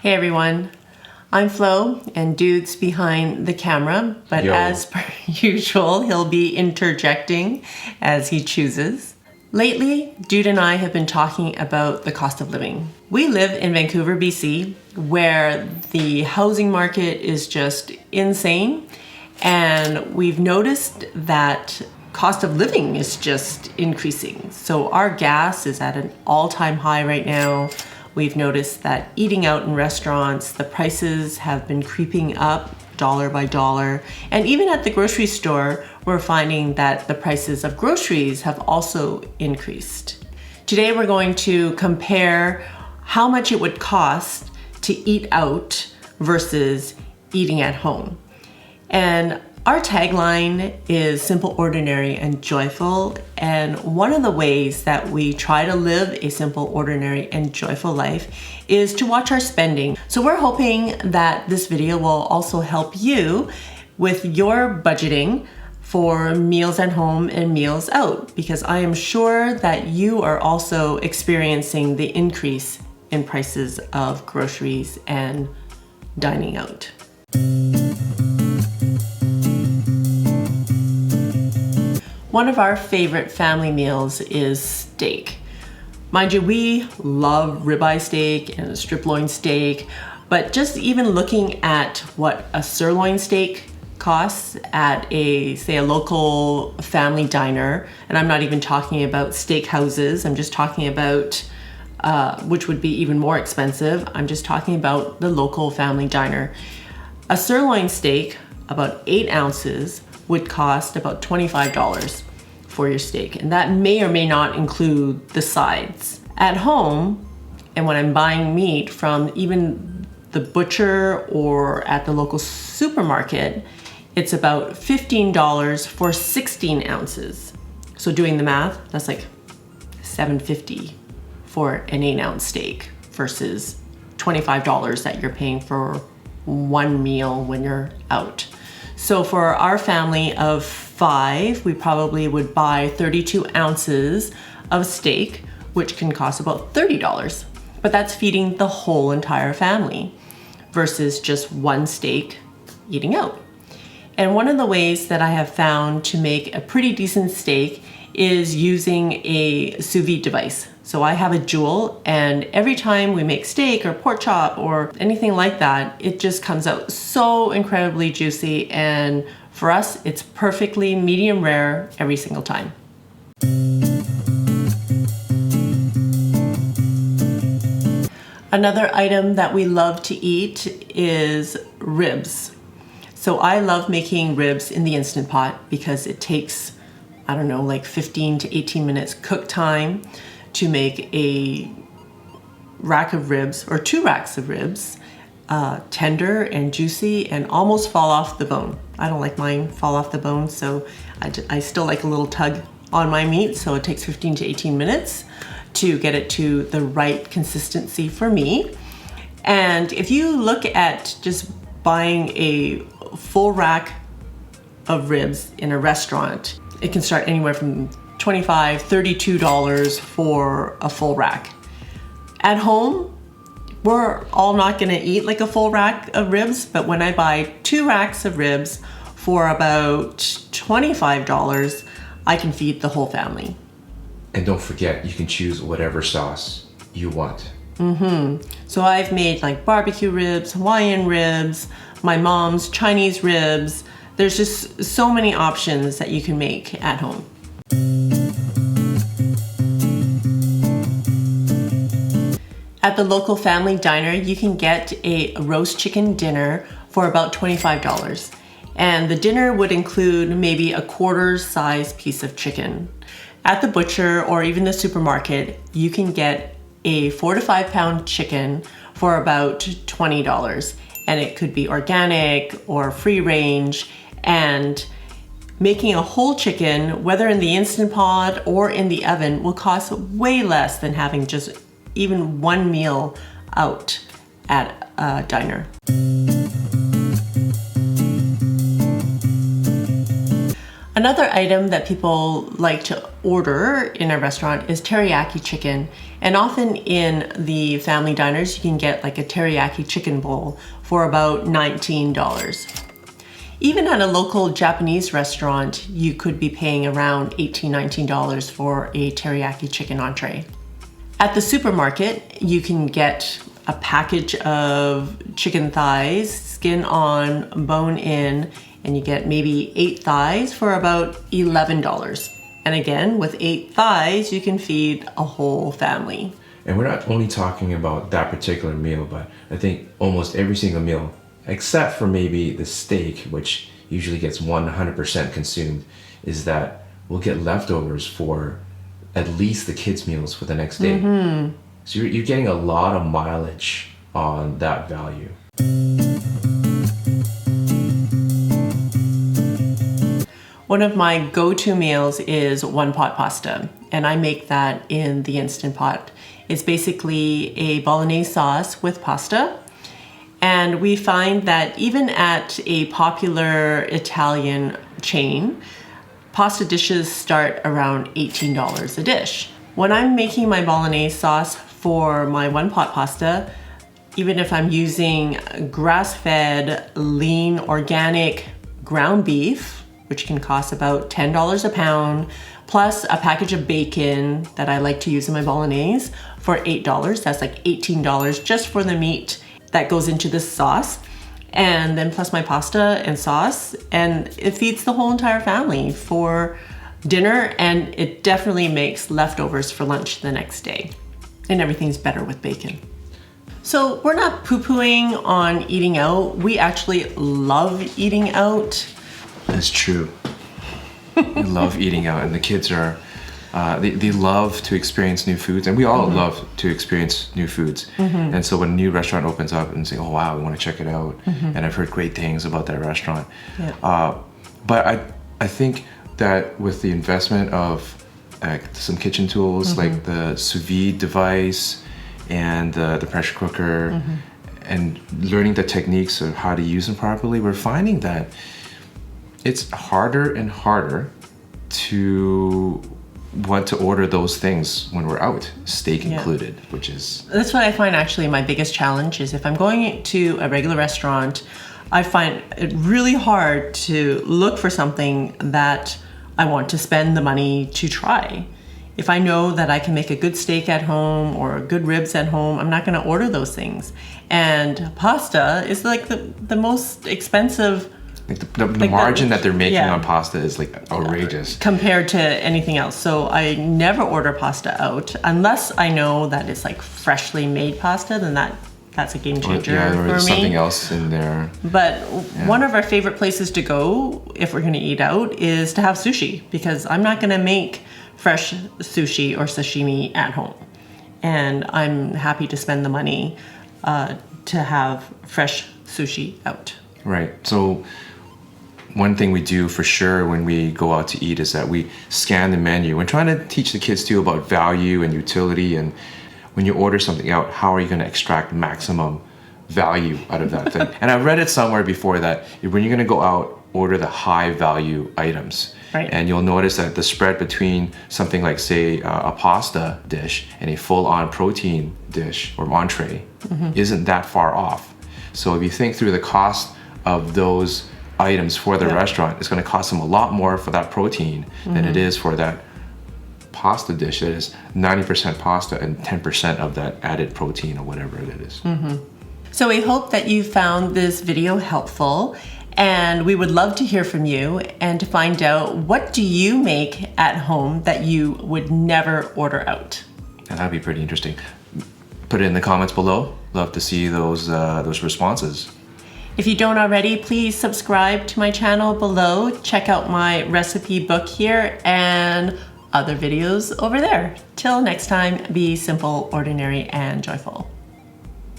Hey everyone, I'm Flo and Dude's behind the camera, but as per usual, he'll be interjecting as he chooses. Lately, Dude and I have been talking about the cost of living. We live in Vancouver, BC, where the housing market is just insane, and we've noticed that cost of living is just increasing. So our gas is at an all-time high right now. We've noticed that eating out in restaurants, the prices have been creeping up dollar by dollar. And even at the grocery store, we're finding that the prices of groceries have also increased. Today, we're going to compare how much it would cost to eat out versus eating at home. And our tagline is simple, ordinary, and joyful. And one of the ways that we try to live a simple, ordinary, and joyful life is to watch our spending. So we're hoping that this video will also help you with your budgeting for meals at home and meals out, because I am sure that you are also experiencing the increase in prices of groceries and dining out. One of our favorite family meals is steak. Mind you, we love ribeye steak and strip loin steak, but just even looking at what a sirloin steak costs at a local family diner, and I'm not even talking about steak houses, I'm just talking about, which would be even more expensive, I'm just talking about the local family diner. A sirloin steak, about 8 ounces, would cost about $25 for your steak, and that may or may not include the sides. At home, and when I'm buying meat from even the butcher or at the local supermarket, it's about $15 for 16 ounces. So doing the math, that's like $7.50 for an 8-ounce steak versus $25 that you're paying for one meal when you're out. So for our family of 5, we probably would buy 32 ounces of steak, which can cost about $30. But that's feeding the whole entire family versus just one steak eating out. And one of the ways that I have found to make a pretty decent steak is using a sous vide device. So I have a Joule, and every time we make steak or pork chop or anything like that, it just comes out so incredibly juicy, and for us, it's perfectly medium rare every single time. Another item that we love to eat is ribs. So I love making ribs in the Instant Pot because it takes, I don't know, like 15 to 18 minutes cook time to make a rack of ribs or 2 racks of ribs, tender and juicy and almost fall off the bone. I don't like mine fall off the bone, so I still like a little tug on my meat, so it takes 15 to 18 minutes to get it to the right consistency for me. And if you look at just buying a full rack of ribs in a restaurant, it can start anywhere from $25, $32 for a full rack. At home, we're all not gonna eat like a full rack of ribs, but when I buy 2 racks of ribs for about $25, I can feed the whole family. And don't forget, you can choose whatever sauce you want. So I've made like barbecue ribs, Hawaiian ribs, my mom's Chinese ribs. There's just so many options that you can make at home. At the local family diner, you can get a roast chicken dinner for about $25. And the dinner would include maybe a quarter-size piece of chicken. At the butcher or even the supermarket, you can get a 4 to 5 pound chicken for about $20. And it could be organic or free range. And making a whole chicken, whether in the Instant Pot or in the oven, will cost way less than having just even one meal out at a diner. Another item that people like to order in a restaurant is teriyaki chicken. And often in the family diners, you can get like a teriyaki chicken bowl for about $19. Even at a local Japanese restaurant, you could be paying around $18, $19 for a teriyaki chicken entree. At the supermarket, you can get a package of chicken thighs, skin on, bone in, and you get maybe 8 thighs for about $11. And again, with 8 thighs, you can feed a whole family. And we're not only talking about that particular meal, but I think almost every single meal, except for maybe the steak, which usually gets 100% consumed, is that we'll get leftovers for at least the kids' meals for the next day. So you're getting a lot of mileage on that value. One of my go-to meals is one-pot pasta, and I make that in the Instant Pot. It's basically a bolognese sauce with pasta, and we find that even at a popular Italian chain, pasta dishes start around $18 a dish. When I'm making my bolognese sauce for my one-pot pasta, even if I'm using grass-fed, lean, organic ground beef, which can cost about $10 a pound, plus a package of bacon that I like to use in my bolognese for $8. That's like $18 just for the meat that goes into this sauce. And then plus my pasta and sauce, and it feeds the whole entire family for dinner, and it definitely makes leftovers for lunch the next day. And everything's better with bacon. So we're not poo-pooing on eating out. We actually love eating out. That's true. We love eating out, and the kids are, they love to experience new foods, and we all love to experience new foods. And so when a new restaurant opens up and say, oh wow, we want to check it out, and I've heard great things about that restaurant. But I think that with the investment of some kitchen tools like the sous vide device and the pressure cooker, and learning the techniques of how to use them properly, we're finding that it's harder and harder to want to order those things when we're out, steak included, which is... That's what I find actually my biggest challenge is if I'm going to a regular restaurant, I find it really hard to look for something that I want to spend the money to try. If I know that I can make a good steak at home or good ribs at home, I'm not going to order those things. And pasta is like the most expensive... The margin that they're making on pasta is like outrageous compared to anything else. So I never order pasta out unless I know that it's like freshly made pasta. Then that's a game changer for me. Something else in there. But one of our favorite places to go if we're going to eat out is to have sushi, because I'm not going to make fresh sushi or sashimi at home, and I'm happy to spend the money to have fresh sushi out. Right. So one thing we do for sure when we go out to eat is that we scan the menu. We're trying to teach the kids too about value and utility, and when you order something out, how are you going to extract maximum value out of that thing? And I read it somewhere before that when you're going to go out, order the high value items. Right. And you'll notice that the spread between something like, say, a pasta dish and a full-on protein dish or entree isn't that far off. So if you think through the cost of those items for the restaurant, it's going to cost them a lot more for that protein than it is for that pasta dish that is 90% pasta and 10% of that added protein or whatever it is. So we hope that you found this video helpful, and we would love to hear from you and to find out, what do you make at home that you would never order out? And that'd be pretty interesting. Put it in the comments below. Love to see those responses. If you don't already, please subscribe to my channel below. Check out my recipe book here and other videos over there. Till next time, be simple, ordinary, and joyful.